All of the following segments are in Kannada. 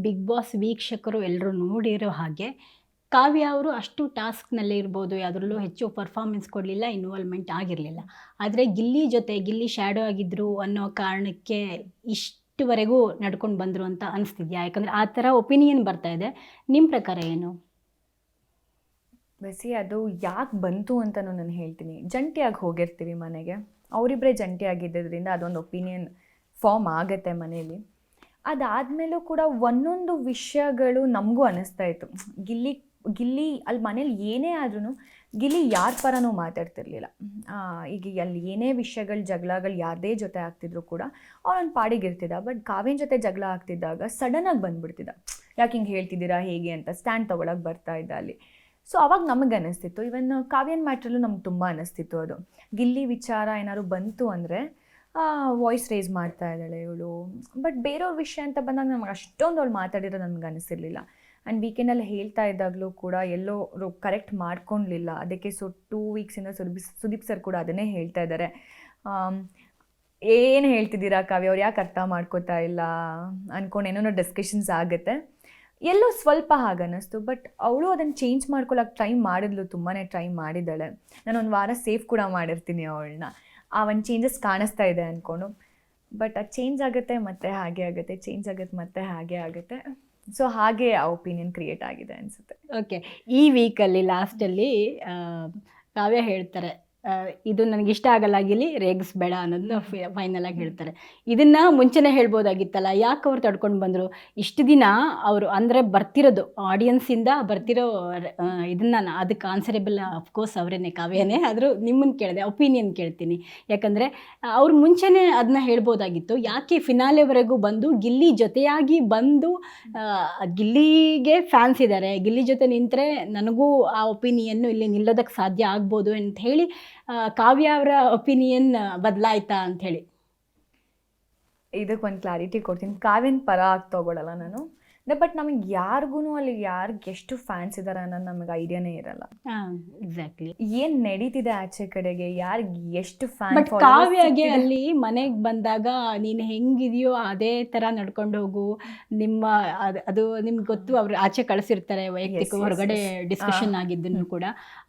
ಬಿಗ್ ಬಾಸ್ ವೀಕ್ಷಕರು ಎಲ್ಲರೂ ನೋಡಿರೋ ಹಾಗೆ ಕಾವ್ಯ ಅವರು ಅಷ್ಟು ಟಾಸ್ಕ್‌ನಲ್ಲಿ ಇರ್ಬೋದು, ಯಾವುದ್ರಲ್ಲೂ ಹೆಚ್ಚು ಪರ್ಫಾರ್ಮೆನ್ಸ್ ಕೊಡಲಿಲ್ಲ, ಇನ್ವಾಲ್ವ್‌ಮೆಂಟ್ ಆಗಿರಲಿಲ್ಲ. ಆದರೆ ಗಿಲ್ಲಿ ಜೊತೆ ಗಿಲ್ಲಿ ಶ್ಯಾಡೋ ಆಗಿದ್ರು ಅನ್ನೋ ಕಾರಣಕ್ಕೆ ಇಷ್ಟುವರೆಗೂ ನಡ್ಕೊಂಡು ಬಂದರು ಅಂತ ಅನಿಸ್ತಿದ್ಯಾ? ಯಾಕಂದರೆ ಆ ಥರ ಒಪಿನಿಯನ್ ಬರ್ತಾ ಇದೆ. ನಿಮ್ಮ ಪ್ರಕಾರ ಏನು? ಬಸಿ ಅದು ಯಾಕೆ ಬಂತು ಅಂತಲೂ ನಾನು ಹೇಳ್ತೀನಿ. ಜಂಟಿಯಾಗಿ ಹೋಗಿರ್ತೀವಿ ಮನೆಗೆ, ಅವರಿಬ್ಬರೇ ಜಂಟಿಯಾಗಿದ್ದರಿಂದ ಅದೊಂದು ಒಪಿನಿಯನ್ ಫಾರ್ಮ್ ಆಗುತ್ತೆ ಮನೇಲಿ. ಅದಾದಮೇಲೂ ಕೂಡ ಒಂದೊಂದು ವಿಷಯಗಳು ನಮಗೂ ಅನ್ನಿಸ್ತಾ ಇತ್ತು. ಗಿಲ್ಲಿ ಅಲ್ಲಿ ಮನೇಲಿ ಏನೇ ಆದ್ರೂ ಗಿಲ್ಲಿ ಯಾರ ಪರನೂ ಮಾತಾಡ್ತಿರ್ಲಿಲ್ಲ. ಈಗ ಅಲ್ಲಿ ಏನೇ ವಿಷಯಗಳು ಜಗಳಗಳು ಯಾರದೇ ಜೊತೆ ಆಗ್ತಿದ್ರು ಕೂಡ ಅವನೊಂದು ಪಾಡಿಗಿರ್ತಿದ್ದ. ಬಟ್ ಕಾವ್ಯನ ಜೊತೆ ಜಗಳ ಆಗ್ತಿದ್ದಾಗ ಸಡನ್ನಾಗಿ ಬಂದುಬಿಡ್ತಿದ್ದ. ಯಾಕೆ ಹಿಂಗೆ ಹೇಳ್ತಿದ್ದೀರಾ ಹೇಗೆ ಅಂತ ಸ್ಟ್ಯಾಂಡ್ ತೊಗೊಳಕ್ಕೆ ಬರ್ತಾ ಇದ್ದ ಅಲ್ಲಿ. ಸೊ ಅವಾಗ ನಮಗೆ ಅನ್ನಿಸ್ತಿತ್ತು, ಇವನ್ ಕಾವ್ಯನ ಮ್ಯಾಟ್ರಲ್ಲೂ ನಮ್ಗೆ ತುಂಬ ಅನ್ನಿಸ್ತಿತ್ತು ಅದು. ಗಿಲ್ಲಿ ವಿಚಾರ ಏನಾದ್ರು ಬಂತು ಅಂದರೆ ವಾಯ್ಸ್ ರೇಸ್ ಮಾಡ್ತಾ ಇದ್ದಾಳೆ ಇವಳು. ಬಟ್ ಬೇರೆಯವ್ರ ವಿಷಯ ಅಂತ ಬಂದಾಗ ನಮ್ಗೆ ಅಷ್ಟೊಂದು ಅವಳು ಮಾತಾಡಿರೋ ನನಗೆ ಅನಿಸಿರಲಿಲ್ಲ. ಆ್ಯಂಡ್ ವೀಕೆಂಡಲ್ಲಿ ಹೇಳ್ತಾ ಇದ್ದಾಗಲೂ ಕೂಡ ಎಲ್ಲೋ ಕರೆಕ್ಟ್ ಮಾಡ್ಕೊಳ್ಲಿಲ್ಲ. ಅದಕ್ಕೆ 2 ವೀಕ್ಸಿಂದ ಸುದೀಪ್ ಸರ್ ಕೂಡ ಅದನ್ನೇ ಹೇಳ್ತಾ ಇದ್ದಾರೆ. ಏನು ಹೇಳ್ತಿದ್ದೀರಾ ಕಾವ್ಯ, ಅವ್ರು ಯಾಕೆ ಅರ್ಥ ಮಾಡ್ಕೋತಾ ಇಲ್ಲ ಅಂದ್ಕೊಂಡು ಏನೇನೋ ಡಿಸ್ಕಷನ್ಸ್ ಆಗುತ್ತೆ. ಎಲ್ಲೋ ಸ್ವಲ್ಪ ಹಾಗನ್ನಿಸ್ತು. ಬಟ್ ಅವಳು ಅದನ್ನು ಚೇಂಜ್ ಮಾಡ್ಕೊಳ್ಳೋಕೆ ಟ್ರೈ ಮಾಡಿದ್ಲು, ತುಂಬಾ ಟ್ರೈ ಮಾಡಿದ್ದಾಳೆ. ನಾನು ಒಂದು ವಾರ ಸೇಫ್ ಕೂಡ ಮಾಡಿರ್ತೀನಿ ಅವಳನ್ನ. ಆ ಒಂದು ಚೇಂಜಸ್ ಕಾಣಿಸ್ತಾ ಇದೆ ಅಂದ್ಕೊಂಡು. ಬಟ್ ಅದು ಚೇಂಜ್ ಆಗುತ್ತೆ ಮತ್ತು ಹಾಗೆ ಆಗುತ್ತೆ, ಚೇಂಜ್ ಆಗುತ್ತೆ ಮತ್ತು ಹಾಗೆ ಆಗುತ್ತೆ. ಸೊ ಹಾಗೆ ಆ ಒಪಿನಿಯನ್ ಕ್ರಿಯೇಟ್ ಆಗಿದೆ ಅನಿಸುತ್ತೆ. ಓಕೆ, ಈ ವೀಕಲ್ಲಿ ಲಾಸ್ಟಲ್ಲಿ ಕಾವ್ಯ ಹೇಳ್ತಾರೆ, ಇದು ನನಗೆ ಇಷ್ಟ ಆಗಲ್ಲ ಗಿಲ್ಲಿ, ರೇಗಿಸ್ಬೇಡ ಅನ್ನೋದನ್ನ ಫೈನಲಾಗಿ ಹೇಳ್ತಾರೆ. ಇದನ್ನು ಮುಂಚೆನೇ ಹೇಳ್ಬೋದಾಗಿತ್ತಲ್ಲ, ಯಾಕೆ ಅವ್ರು ತಡ್ಕೊಂಡು ಬಂದರು? ಇಷ್ಟು ದಿನ ಅವರು ಅಂದರೆ ಬರ್ತಿರೋದು ಆಡಿಯನ್ಸಿಂದ ಬರ್ತಿರೋ ಇದನ್ನು ಅದಕ್ಕೆ ಆನ್ಸರೇಬಲ್ ಅಫ್ಕೋರ್ಸ್ ಅವರೇನೆ, ಕಾವ್ಯನೇ. ಆದರೂ ನಿಮ್ಮನ್ನು ಕೇಳಿದೆ, ಒಪಿನಿಯನ್ ಕೇಳ್ತೀನಿ. ಯಾಕಂದರೆ ಅವ್ರು ಮುಂಚೆನೇ ಅದನ್ನ ಹೇಳ್ಬೋದಾಗಿತ್ತು. ಯಾಕೆ ಫಿನಾಲೆವರೆಗೂ ಬಂದು ಗಿಲ್ಲಿ ಜೊತೆಯಾಗಿ ಬಂದು, ಗಿಲ್ಲಿಗೆ ಫ್ಯಾನ್ಸ್ ಇದ್ದಾರೆ, ಗಿಲ್ಲಿ ಜೊತೆ ನಿಂತರೆ ನನಗೂ ಆ ಒಪಿನಿಯನ್ನು ಇಲ್ಲಿ ನಿಲ್ಲೋದಕ್ಕೆ ಸಾಧ್ಯ ಆಗ್ಬೋದು ಅಂತ ಹೇಳಿ ಕಾವ್ಯ ಅವರ ಒಪಿನಿಯನ್ ಬದಲಾಯ್ತಾ ಅಂಥೇಳಿ. ಇದಕ್ಕೆ ಒಂದು ಕ್ಲಾರಿಟಿ ಕೊಡ್ತೀನಿ. ಕಾವ್ಯನ ಪರ ಆಗಿ ತೊಗೊಳಲ್ಲ ನಾನು. ಬಟ್ ನಮಗೆ ಯಾರಿಗೂ ಅಲ್ಲಿ ಯಾರಿಗೆ ಎಷ್ಟು ಫ್ಯಾನ್ಸ್ ಇದ್ದಾರೆ ಅನ್ನೋದು ನಮಗೆ ಐಡಿಯಾನೇ ಇರಲ್ಲ. ಎಕ್ಸಾಕ್ಟ್ಲಿ ಏನು ನಡೀತಿದೆ ಆಚೆ ಕಡೆಗೆ, ಯಾರಿಗೆ ಎಷ್ಟು ಫ್ಯಾನ್. ಬಟ್ ಕಾವ್ಯಗೆ ಅಲ್ಲಿ ಮನೆಗೆ ಬಂದಾಗ ನೀನು ಹೆಂಗಿದೆಯೋ ಅದೇ ಥರ ನಡ್ಕೊಂಡು ಹೋಗು, ನಿಮ್ಮ ಅದು ನಿಮ್ಗೆ ಗೊತ್ತು, ಅವರು ಆಚೆ ಕಳಿಸಿರ್ತಾರೆ ವೈಯಕ್ತಿಕ ಹೊರಗಡೆ ಡಿಸ್ಕಷನ್ ಆಗಿದ್ದನ್ನು ಕೂಡ.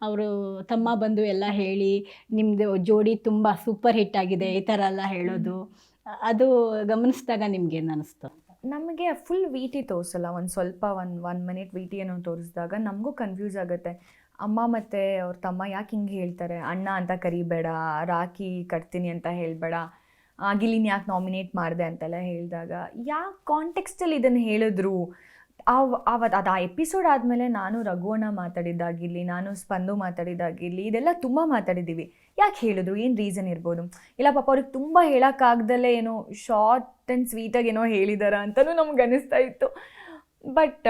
ಅವರು ತಮ್ಮ ಬಂದು ಎಲ್ಲ ಹೇಳಿ ನಿಮ್ಮದು ಜೋಡಿ ತುಂಬ ಸೂಪರ್ ಹಿಟ್ ಆಗಿದೆ ಈ ಥರ ಎಲ್ಲ ಹೇಳೋದು, ಅದು ಗಮನಿಸಿದಾಗ ನಿಮ್ಗೇನು ಅನ್ನಿಸ್ತು? ನಮಗೆ ಫುಲ್ ವೀಟಿ ತೋರಿಸಲ್ಲ, ಒಂದು ಸ್ವಲ್ಪ ಒನ್ ಮಿನಿಟ್ ವೀಟಿ ಏನೋ ತೋರಿಸಿದಾಗ ನಮಗೂ ಕನ್ಫ್ಯೂಸ್ ಆಗುತ್ತೆ. ಅಮ್ಮ ಮತ್ತು ಅವ್ರ ತಮ್ಮ ಯಾಕೆ ಹಿಂಗೆ ಹೇಳ್ತಾರೆ, ಅಣ್ಣ ಅಂತ ಕರಿಬೇಡ, ರಾಖಿ ಕಟ್ತೀನಿ ಅಂತ ಹೇಳಬೇಡ, ಗಿಲ್ಲಿನ ಯಾಕೆ ನಾಮಿನೇಟ್ ಮಾಡಿದೆ ಅಂತೆಲ್ಲ ಹೇಳಿದಾಗ ಯಾವ ಕಾಂಟೆಕ್ಸ್ಟಲ್ಲಿ ಇದನ್ನು ಹೇಳಿದ್ರು. ಅದು ಆ ಎಪಿಸೋಡ್ ಆದಮೇಲೆ ನಾನು ರಘುವಣ್ಣ ಮಾತಾಡಿದ್ದಾಗಿರಲಿ, ನಾನು ಸ್ಪಂದು ಮಾತಾಡಿದ್ದಾಗಿರಲಿ, ಇದೆಲ್ಲ ತುಂಬ ಮಾತಾಡಿದ್ದೀವಿ. ಯಾಕೆ ಹೇಳಿದ್ರು, ಏನು ರೀಸನ್ ಇರ್ಬೋದು? ಇಲ್ಲ ಪಾಪ ಅವ್ರಿಗೆ ತುಂಬ ಹೇಳೋಕ್ಕಾಗ್ದಲ್ಲೇ ಏನೋ ಶಾರ್ಟ್ ಆ್ಯಂಡ್ ಸ್ವೀಟಾಗಿ ಏನೋ ಹೇಳಿದಾರ ಅಂತಲೂ ನಮ್ಗೆ ಅನ್ನಿಸ್ತಾ ಇತ್ತು. ಬಟ್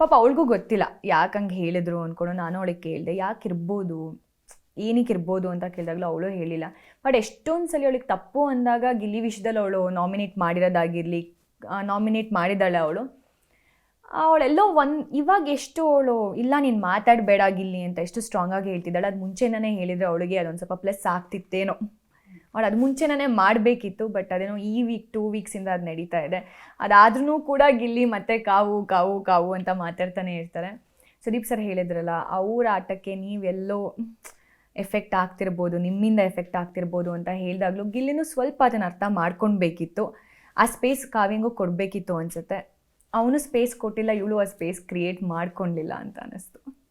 ಪಾಪ ಅವಳಿಗೂ ಗೊತ್ತಿಲ್ಲ ಯಾಕೆ ಹಂಗೆ ಹೇಳಿದ್ರು ಅಂದ್ಕೊಂಡು. ನಾನು ಅವಳಿಗೆ ಕೇಳಿದೆ ಯಾಕಿರ್ಬೋದು, ಏನಕ್ಕಿರ್ಬೋದು ಅಂತ ಕೇಳಿದಾಗಲೂ ಅವಳು ಹೇಳಿಲ್ಲ. ಬಟ್ ಎಷ್ಟೊಂದು ಸಲ ಅವಳಿಗೆ ತಪ್ಪು ಅಂದಾಗ ಗಿಲ್ಲಿ ವಿಷಯದಲ್ಲಿ ಅವಳು ನಾಮಿನೇಟ್ ಮಾಡಿರೋದಾಗಿರಲಿ, ನಾಮಿನೇಟ್ ಮಾಡಿದ್ದಾಳೆ ಅವಳೆಲ್ಲೋ ಇವಾಗ ಎಷ್ಟು ಅವಳು ಇಲ್ಲ ನೀನು ಮಾತಾಡಬೇಡ ಗಿಲ್ಲಿ ಅಂತ ಎಷ್ಟು ಸ್ಟ್ರಾಂಗಾಗಿ ಹೇಳ್ತಿದ್ದಾಳೆ. ಅದು ಮುಂಚೆನೇ ಹೇಳಿದರೆ ಅವಳಿಗೆ ಅದೊಂದು ಸ್ವಲ್ಪ ಪ್ಲಸ್ ಆಗ್ತಿತ್ತೇನೋ. ಅವಳು ಅದು ಮುಂಚೆನೇ ಮಾಡಬೇಕಿತ್ತು. ಬಟ್ ಅದೇನೋ ಈ 2 ವೀಕ್ಸಿಂದ ಅದು ನಡೀತಾ ಇದೆ. ಅದಾದ್ರೂ ಕೂಡ ಗಿಲ್ಲಿ ಮತ್ತೆ ಕಾವು ಕಾವು ಕಾವು ಅಂತ ಮಾತಾಡ್ತಾನೆ ಇರ್ತಾರೆ. ಸುದೀಪ್ ಸರ್ ಹೇಳಿದ್ರಲ್ಲ, ಅವ್ರ ಆಟಕ್ಕೆ ನೀವೆಲ್ಲೋ ಎಫೆಕ್ಟ್ ಆಗ್ತಿರ್ಬೋದು, ನಿಮ್ಮಿಂದ ಎಫೆಕ್ಟ್ ಆಗ್ತಿರ್ಬೋದು ಅಂತ ಹೇಳಿದಾಗಲೂ ಗಿಲ್ಲಿನೂ ಸ್ವಲ್ಪ ಅದನ್ನು ಅರ್ಥ ಮಾಡ್ಕೊಳ್ಬೇಕಿತ್ತು. ಆ ಸ್ಪೇಸ್ ಕಾವ್ಯಂಗೂ ಕೊಡಬೇಕಿತ್ತು ಅನಿಸುತ್ತೆ. ಅವನು ಸ್ಪೇಸ್ ಕೊಟ್ಟಿಲ್ಲ, ಇವಳು ಆ ಸ್ಪೇಸ್ ಕ್ರಿಯೇಟ್ ಮಾಡ್ಕೊಂಡಿಲ್ಲ ಅಂತ ಅನ್ನಿಸ್ತು.